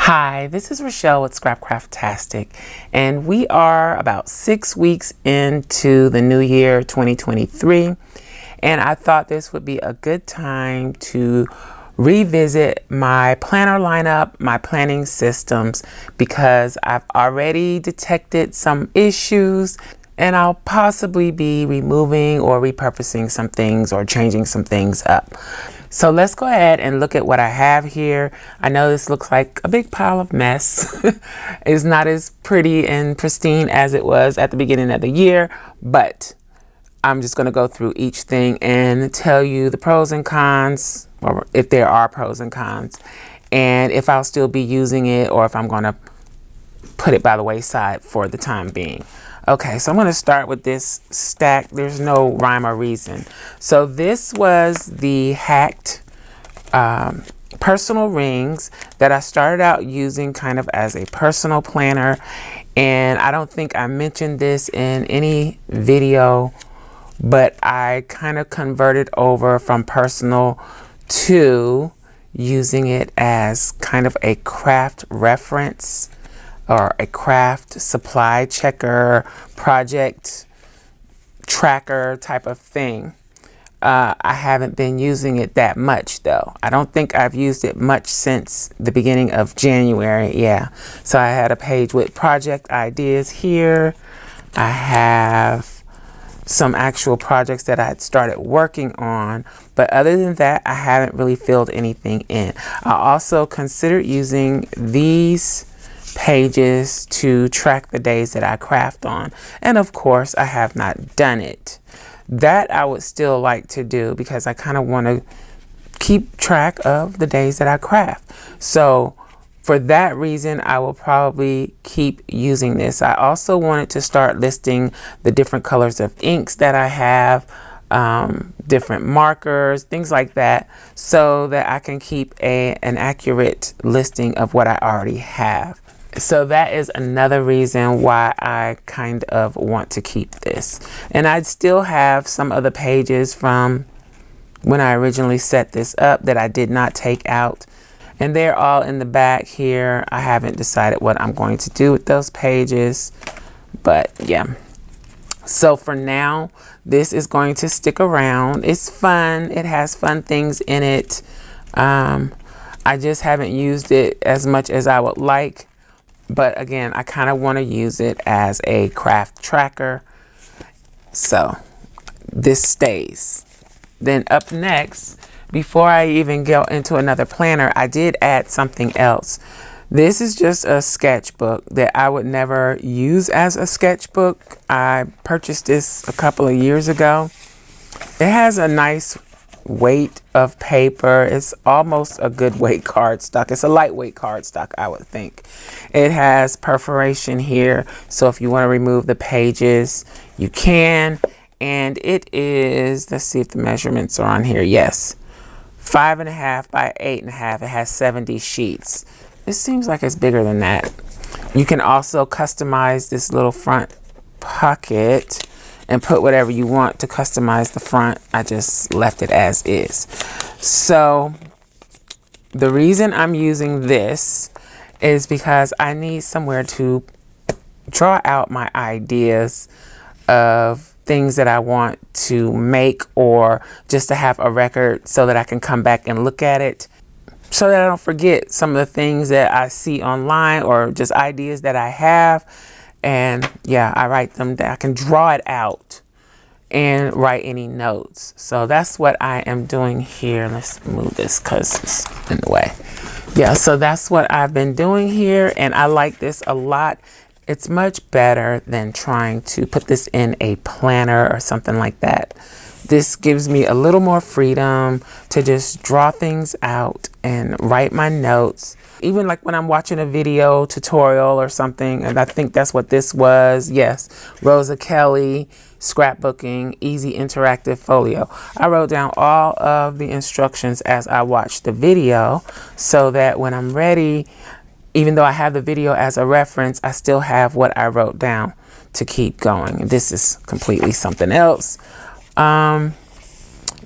Hi, this is Rachelle with Scrapcraftastic, and we are about 6 weeks into the new year 2023, and I thought this would be a good time to revisit my planner lineup, my planning systems, because I've already detected some issues and I'll possibly be removing or repurposing some things or changing some things up. So let's go ahead and look at what I have here. I know this looks like a big pile of mess. It's not as pretty and pristine as it was at the beginning of the year, but I'm just going to go through each thing and tell you the pros and cons, or if there are pros and cons, and if I'll still be using it or if I'm going to put it by the wayside for the time being. Okay, so I'm going to start with this stack. There's no rhyme or reason. So this was the hacked personal rings that I started out using kind of as a personal planner. And I don't think I mentioned this in any video, but I kind of converted over from personal to using it as kind of a craft reference or a craft supply checker, project tracker type of thing. I haven't been using it that much though. I don't think I've used it much since the beginning of January. Yeah. So I had a page with project ideas here. I have some actual projects that I had started working on, but other than that, I haven't really filled anything in. I also considered using these pages to track the days that I craft on, and of course I have not done it. That I would still like to do because I kind of want to keep track of the days that I craft. So for that reason, I will probably keep using this. I also wanted to start listing the different colors of inks that I have, different markers, things like that, so that I can keep an accurate listing of what I already have. So that is another reason why I kind of want to keep this. And I'd still have some other pages from when I originally set this up that I did not take out. And they're all in the back here. I haven't decided what I'm going to do with those pages. But yeah. So for now, this is going to stick around. It's fun. It has fun things in it. I just haven't used it as much as I would like. But again, I kind of want to use it as a craft tracker. So this stays. Then up next, before I even go into another planner, I did add something else. This is just a sketchbook that I would never use as a sketchbook. I purchased this a couple of years ago. It has a nice weight of paper. It's almost a good weight cardstock. It's a lightweight cardstock, I would think. It has perforation here, so if you want to remove the pages, you can. And it is, let's see if the measurements are on here. Yes, 5.5 by 8.5. It has 70 sheets. It seems like it's bigger than that. You can also customize this little front pocket and put whatever you want to customize the front. I just left it as is. So the reason I'm using this is because I need somewhere to draw out my ideas of things that I want to make, or just to have a record so that I can come back and look at it, so that I don't forget some of the things that I see online or just ideas that I have. And yeah, I write them down. I can draw it out and write any notes. So that's what I am doing here. Let's move this because it's in the way. Yeah, so that's what I've been doing here, and I like this a lot. It's much better than trying to put this in a planner or something like that. This gives me a little more freedom to just draw things out and write my notes. Even like when I'm watching a video tutorial or something, and I think that's what this was. Yes, Rosa Kelly, scrapbooking, easy interactive folio. I wrote down all of the instructions as I watched the video, so that when I'm ready, even though I have the video as a reference, I still have what I wrote down to keep going. This is completely something else.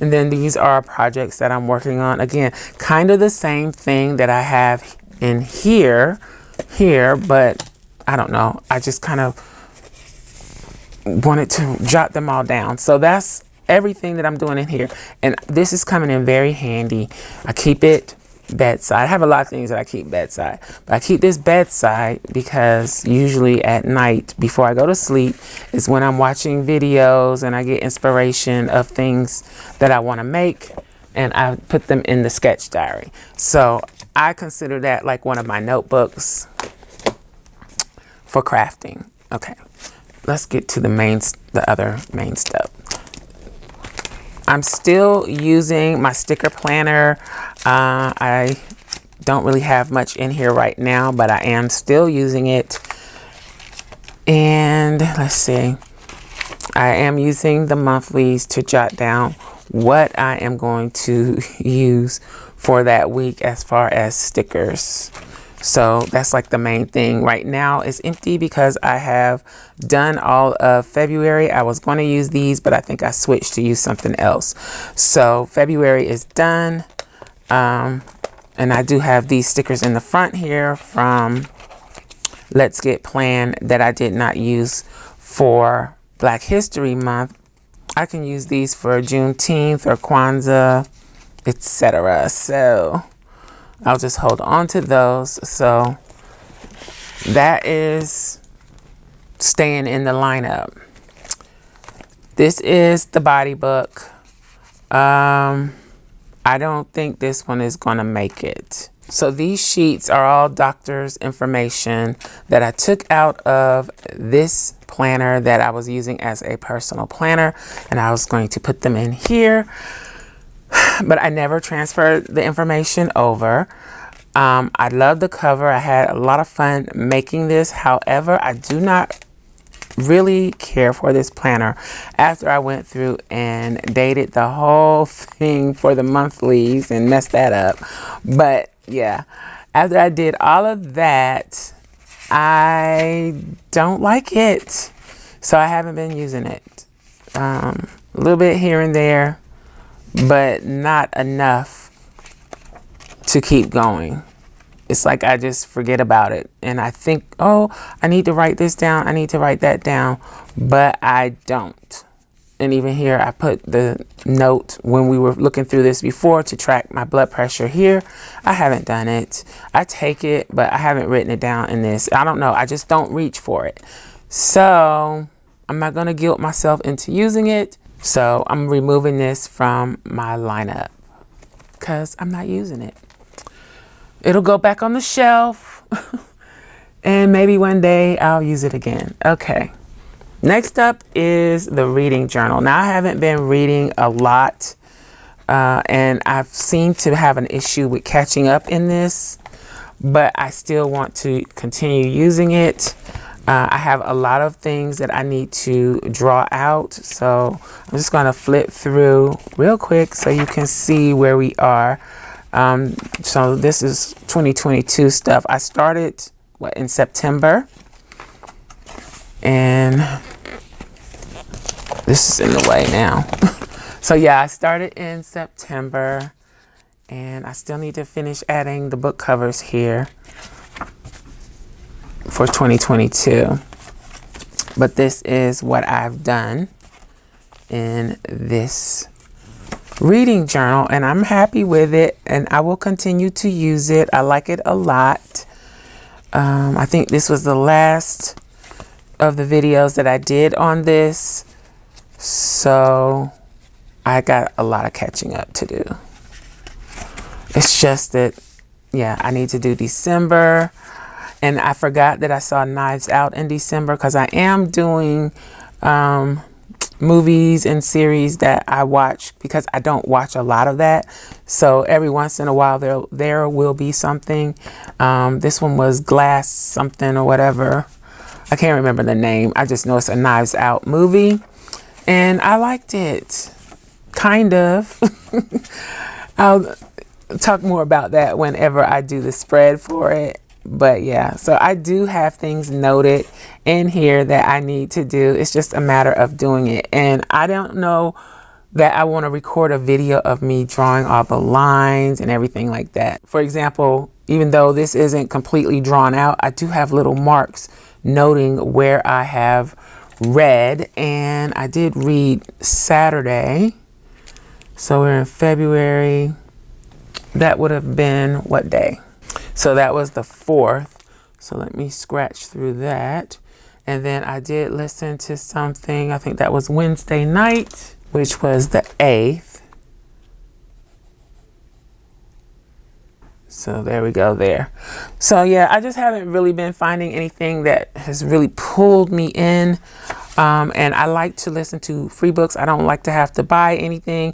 And then these are projects that I'm working on. Again, kind of the same thing that I have in here, but I don't know. I just kind of wanted to jot them all down. So that's everything that I'm doing in here. And this is coming in very handy. I keep it bedside. I have a lot of things that I keep bedside, but I keep this bedside because usually at night before I go to sleep is when I'm watching videos and I get inspiration of things that I want to make, and I put them in the sketch diary. So I consider that like one of my notebooks for crafting. Okay, let's get to the other main stuff. I'm still using my sticker planner. I don't really have much in here right now, but I am still using it. And let's see, I am using the monthlies to jot down what I am going to use for that week as far as stickers. So that's like the main thing. Right now it's empty because I have done all of February. I was going to use these, but I think I switched to use something else. So February is done. And I do have these stickers in the front here from Let's Get Planned that I did not use for Black History Month. I can use these for Juneteenth or Kwanzaa, etc. So I'll just hold on to those. So that is staying in the lineup. This is the body book. I don't think this one is going to make it. So these sheets are all doctor's information that I took out of this planner that I was using as a personal planner, and I was going to put them in here, but I never transferred the information over. I love the cover. I had a lot of fun making this. However, I do not really care for this planner after I went through and dated the whole thing for the monthlies and messed that up. But yeah, after I did all of that, I don't like it. So I haven't been using it. A little bit here and there, but not enough to keep going. It's like I just forget about it. And I think, oh, I need to write this down. I need to write that down. But I don't. And even here, I put the note when we were looking through this before to track my blood pressure here. I haven't done it. I take it, but I haven't written it down in this. I don't know. I just don't reach for it. So I'm not going to guilt myself into using it. So I'm removing this from my lineup because I'm not using it. It'll go back on the shelf and maybe one day I'll use it again. Okay. Next up is the reading journal. Now I haven't been reading a lot and I've seemed to have an issue with catching up in this, but I still want to continue using it. I have a lot of things that I need to draw out. So I'm just going to flip through real quick so you can see where we are. So this is 2022 stuff. I started in September, and this is in the way now. So yeah, I started in September, and I still need to finish adding the book covers here for 2022. But this is what I've done in this reading journal, and I'm happy with it, and I will continue to use it. I like it a lot. I think this was the last of the videos that I did on this, so I got a lot of catching up to do. It's just that, yeah, I need to do December, and I forgot that I saw Knives Out in December because I am doing movies and series that I watch because I don't watch a lot of that. So every once in a while there will be something. This one was Glass something or whatever. I can't remember the name. I just know it's a Knives Out movie, and I liked it. Kind of. I'll talk more about that whenever I do the spread for it. But yeah, so I do have things noted in here that I need to do. It's just a matter of doing it. And I don't know that I want to record a video of me drawing all the lines and everything like that. For example, even though this isn't completely drawn out, I do have little marks noting where I have read, and I did read Saturday. So we're in February. That would have been what day? So that was the 4th. So let me scratch through that. And then I did listen to something, I think that was Wednesday night, which was the 8th. So there we go there. So yeah, I just haven't really been finding anything that has really pulled me in. And I like to listen to free books. I don't like to have to buy anything.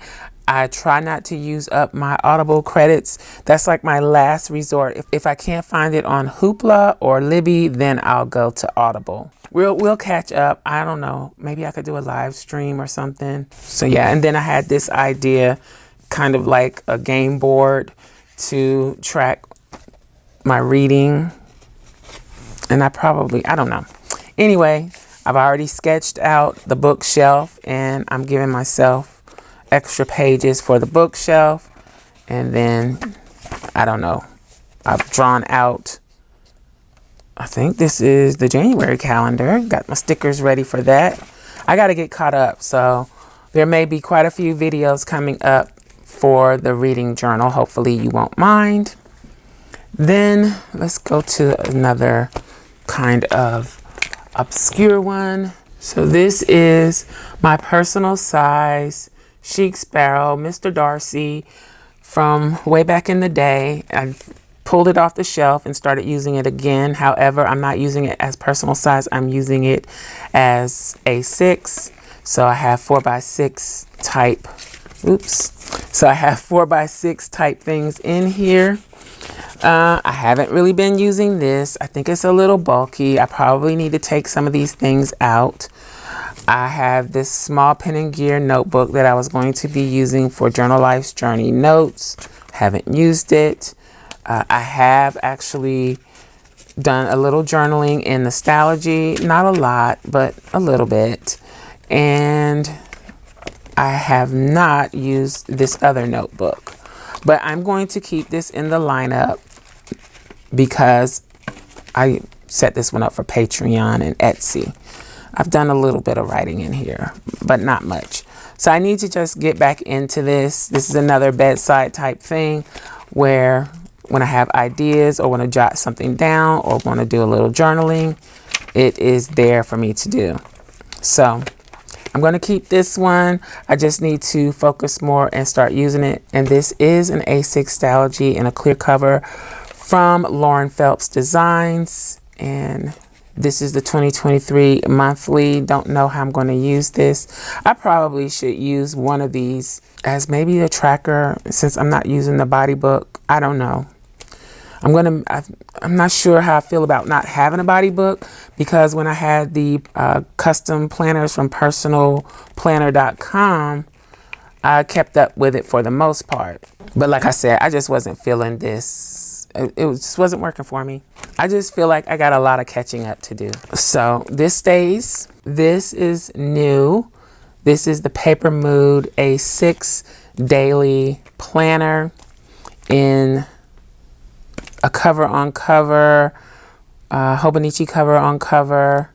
I try not to use up my Audible credits. That's like my last resort. If I can't find it on Hoopla or Libby, then I'll go to Audible. We'll catch up. I don't know. Maybe I could do a live stream or something. So yeah, and then I had this idea, kind of like a game board to track my reading. And I don't know. Anyway, I've already sketched out the bookshelf, and I'm giving myself extra pages for the bookshelf. And then I don't know, I've drawn out, I think this is the January calendar. Got my stickers ready for that. I got to get caught up, so there may be quite a few videos coming up for the reading journal. Hopefully you won't mind. Then let's go to another kind of obscure one. So this is my personal size Chic Sparrow, Mr. Darcy, from way back in the day. I pulled it off the shelf and started using it again. However, I'm not using it as personal size. I'm using it as A6. So I have 4x6 type. Oops. So I have 4x6 type things in here. I haven't really been using this. I think it's a little bulky. I probably need to take some of these things out. I have this small pen and gear notebook that I was going to be using for Journal Life's Journey notes. Haven't used it. I have actually done a little journaling in the Stalogy. Not a lot, but a little bit. And I have not used this other notebook. But I'm going to keep this in the lineup because I set this one up for Patreon and Etsy. I've done a little bit of writing in here, but not much. So I need to just get back into this. This is another bedside type thing where when I have ideas or want to jot something down or want to do a little journaling, it is there for me to do. So I'm going to keep this one. I just need to focus more and start using it. And this is an A6 Stalogy in a clear cover from Lauren Phelps Designs. And this is the 2023 monthly. Don't know how I'm going to use this. I probably should use one of these as maybe a tracker since I'm not using the body book. I don't know. I'm not sure how I feel about not having a body book, because when I had the custom planners from personalplanner.com, I kept up with it for the most part. But like I said, I just wasn't feeling this. It just wasn't working for me. I just feel like I got a lot of catching up to do. So this stays. This is new. This is the Paper Mood A6 Daily Planner in a cover on cover, Hobonichi cover on cover,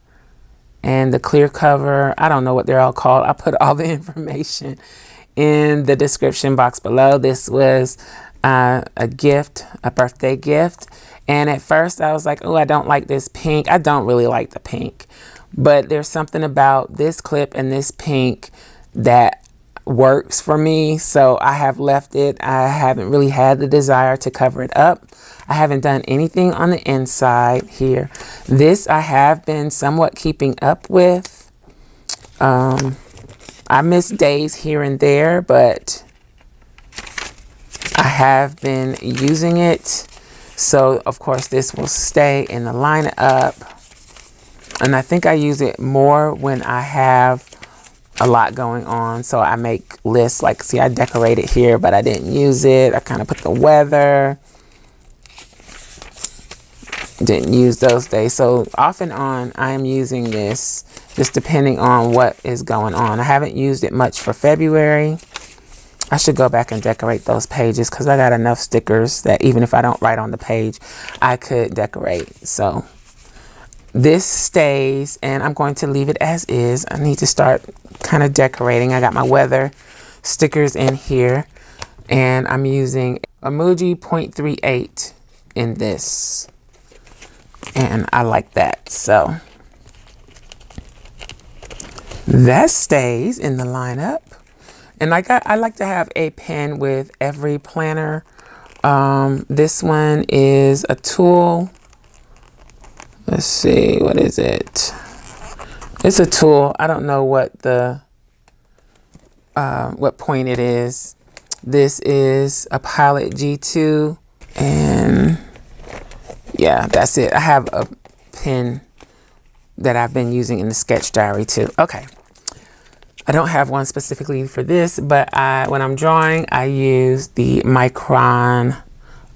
and the clear cover. I don't know what they're all called. I put all the information in the description box below. This was a gift, a birthday gift. And at first I was like, oh, I don't like this pink. I don't really like the pink. But there's something about this clip and this pink that works for me. So I have left it. I haven't really had the desire to cover it up. I haven't done anything on the inside here. This I have been somewhat keeping up with. I miss days here and there, but I have been using it. So of course this will stay in the lineup. And I think I use it more when I have a lot going on. So I make lists, like, see, I decorated here, but I didn't use it. I kind of put the weather. Didn't use those days. So off and on, I am using this just depending on what is going on. I haven't used it much for February. I should go back and decorate those pages because I got enough stickers that even if I don't write on the page, I could decorate. So this stays, and I'm going to leave it as is. I need to start kind of decorating. I got my weather stickers in here, and I'm using emoji 0.38 in this, and I like that. So that stays in the lineup. And I like to have a pen with every planner. This one is a tool. Let's see, what is it? It's a tool. I don't know what the what point it is. This is a Pilot G2, and yeah, that's it. I have a pen that I've been using in the sketch diary too. Okay. I don't have one specifically for this, but when I'm drawing, I use the Micron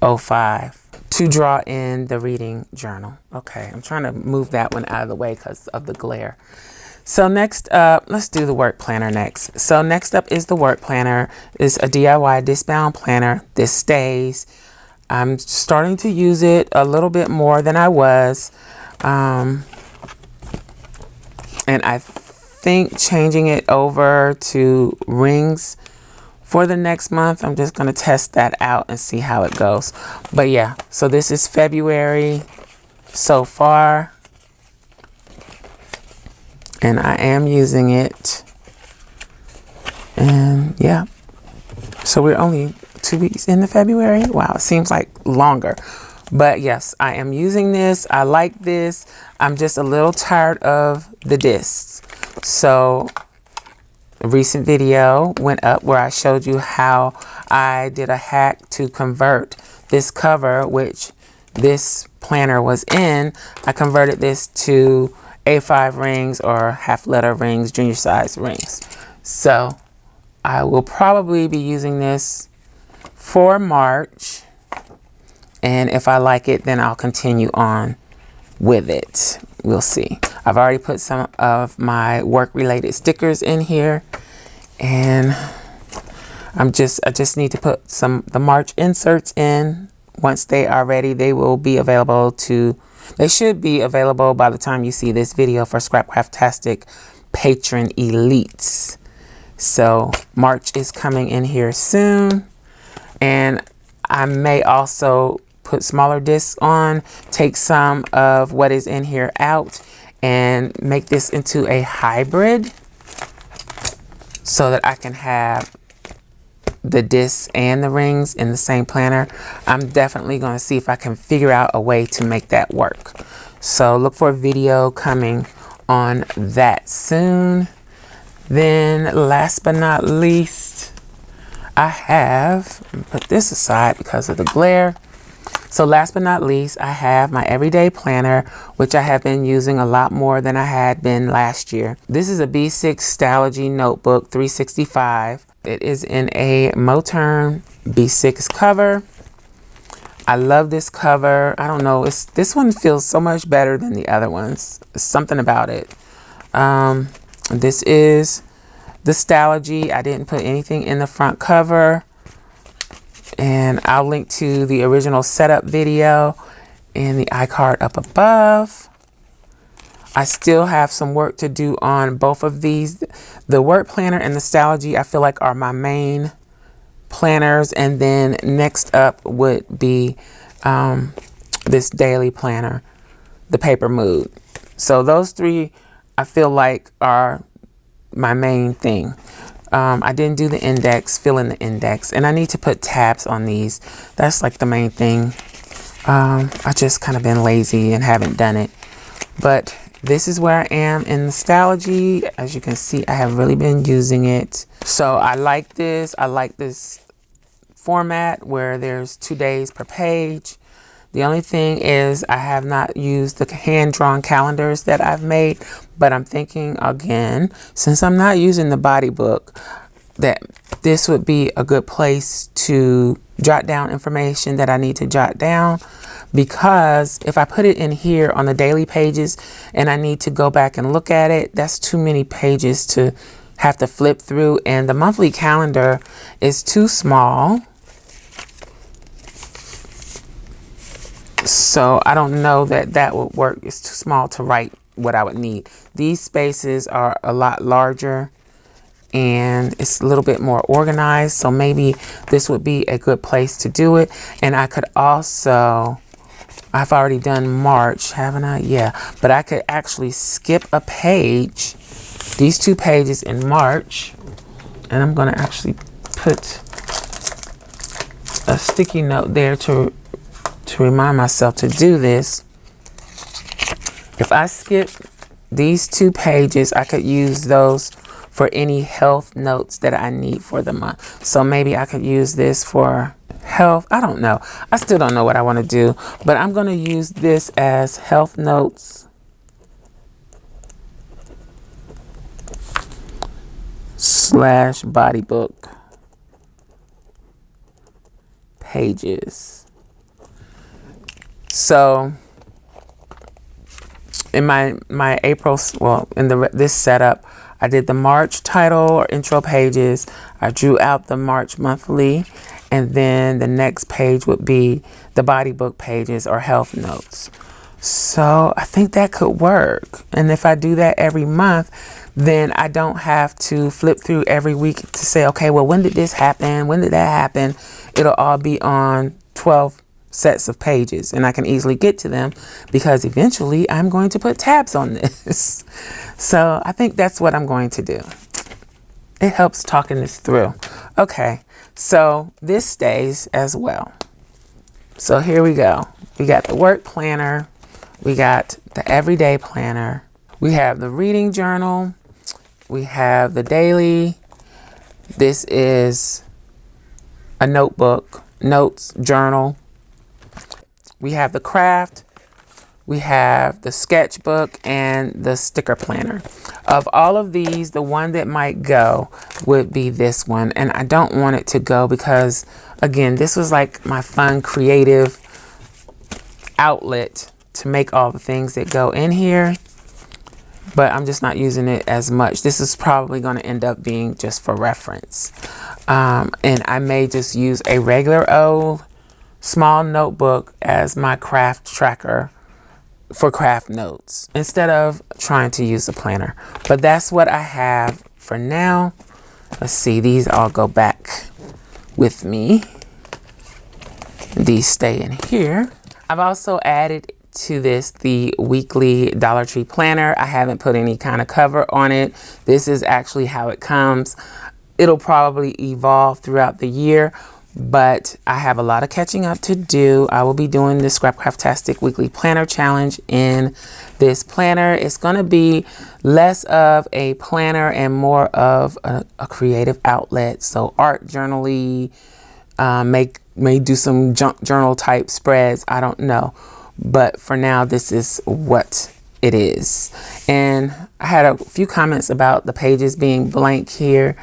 05 to draw in the reading journal. Okay, I'm trying to move that one out of the way because of the glare. So next up, let's do the work planner next. So next up is the work planner. It's a DIY discbound planner. This stays. I'm starting to use it a little bit more than I was. And I think changing it over to rings for the next month. I'm just going to test that out and see how it goes. But yeah, so this is February so far, and I am using it. And yeah, so we're only 2 weeks into February. Wow, it seems like longer. But yes, I am using this. I like this. I'm just a little tired of the discs. So a recent video went up where I showed you how I did a hack to convert this cover, which this planner was in. I converted this to A5 rings or half letter rings, junior size rings. So I will probably be using this for March. And if I like it, then I'll continue on with it. We'll see. I've already put some of my work related stickers in here, and I just need to put the March inserts in. Once they are ready, they will be available they should be available by the time you see this video for Scrapcraftastic Patron Elites. So March is coming in here soon, and I may also put smaller discs on, take some of what is in here out, and make this into a hybrid so that I can have the discs and the rings in the same planner. I'm definitely going to see if I can figure out a way to make that work. So look for a video coming on that soon. Then last but not least, I have, put this aside because of the glare. So last but not least, I have my everyday planner, which I have been using a lot more than I had been last year. This is a B6 Stalogy notebook 365. It is in a Moturn B6 cover. I love this cover. I don't know, this one feels so much better than the other ones. Something about it. This is the Stalogy. I didn't put anything in the front cover. And I'll link to the original setup video in the iCard up above. I still have some work to do on both of these. The work planner and the Stalogy I feel like are my main planners. And then next up would be this daily planner, the Paper Mood. So those three I feel like are my main thing. I didn't do the index, fill in the index, and I need to put tabs on these. That's like the main thing. I just kind of been lazy and haven't done it. But this is where I am in the Stalogy. As you can see, I have really been using it. So I like this. I like this format where there's 2 days per page. The only thing is I have not used the hand-drawn calendars that I've made, but I'm thinking again, since I'm not using the body book, that this would be a good place to jot down information that I need to jot down, because if I put it in here on the daily pages and I need to go back and look at it, that's too many pages to have to flip through, and the monthly calendar is too small. So I don't know that that would work. It's too small to write what I would need. These spaces are a lot larger and it's a little bit more organized. So maybe this would be a good place to do it. And I could also, I've already done March, haven't I? Yeah, but I could actually skip a page, these 2 pages in March. And I'm going to actually put a sticky note there to remind myself to do this. If I skip these 2 pages, I could use those for any health notes that I need for the month. So maybe I could use this for health. I don't know. I still don't know what I want to do, but I'm going to use this as health notes / body book pages. So in my April, well, in this setup, I did the March title or intro pages. I drew out the March monthly, and then the next page would be the body book pages or health notes. So I think that could work. And if I do that every month, then I don't have to flip through every week to say, okay, well, when did this happen? When did that happen? It'll all be on 12 sets of pages, and I can easily get to them because eventually I'm going to put tabs on this. So I think that's what I'm going to do. It helps talking this through. Okay, so this stays as well. So here we go. We got the work planner. We got the everyday planner. We have the reading journal. We have the daily. This is a notebook, notes, journal. We have the craft, we have the sketchbook, and the sticker planner. Of all of these, the one that might go would be this one. And I don't want it to go because, again, this was like my fun, creative outlet to make all the things that go in here. But I'm just not using it as much. This is probably going to end up being just for reference. And I may just use a regular old small notebook as my craft tracker for craft notes instead of trying to use a planner. But that's what I have for now. Let's see, these all go back with me. These stay in here. I've also added to this the weekly Dollar Tree planner. I haven't put any kind of cover on it. This is actually how it comes. It'll probably evolve throughout the year, but I have a lot of catching up to do. I will be doing the Scrapcraftastic weekly planner challenge in this planner. It's going to be less of a planner and more of a creative outlet. So art journal-y, may do some junk journal type spreads. I don't know. But for now, this is what it is. And I had a few comments about the pages being blank here.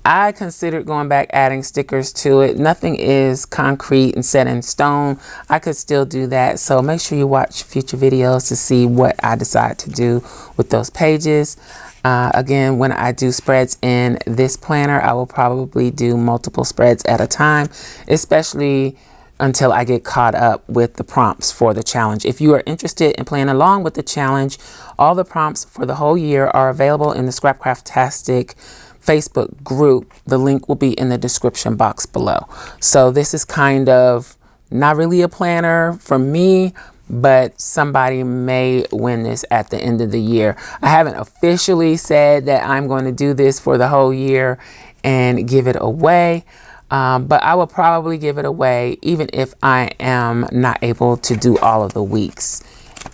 I considered going back, adding stickers to it. Nothing is concrete and set in stone. I could still do that. So make sure you watch future videos to see what I decide to do with those pages. Again, when I do spreads in this planner, I will probably do multiple spreads at a time, especially until I get caught up with the prompts for the challenge. If you are interested in playing along with the challenge, all the prompts for the whole year are available in the Scrapcraftastic Facebook group. The link will be in the description box below. So this is kind of not really a planner for me, but somebody may win this at the end of the year. I haven't officially said that I'm going to do this for the whole year and give it away. But I will probably give it away even if I am not able to do all of the weeks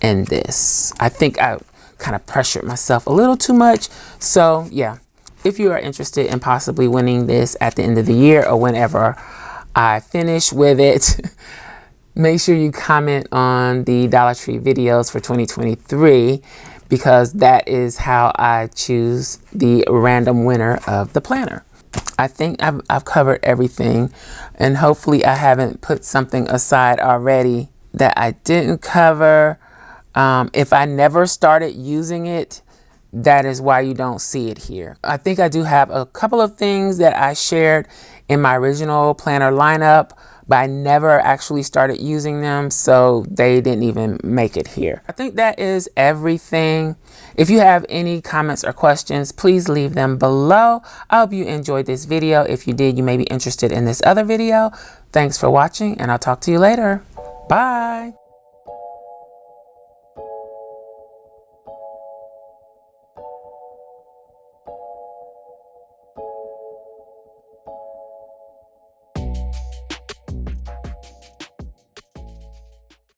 in this. I think I kind of pressured myself a little too much. So yeah, if you are interested in possibly winning this at the end of the year or whenever I finish with it, make sure you comment on the Dollar Tree videos for 2023, because that is how I choose the random winner of the planner. I think I've covered everything, and hopefully I haven't put something aside already that I didn't cover. If I never started using it, that is why you don't see it here. I think I do have a couple of things that I shared in my original planner lineup, but I never actually started using them, so they didn't even make it here. I think that is everything. If you have any comments or questions, please leave them below. I hope you enjoyed this video. If you did, you may be interested in this other video. Thanks for watching, and I'll talk to you later. Bye.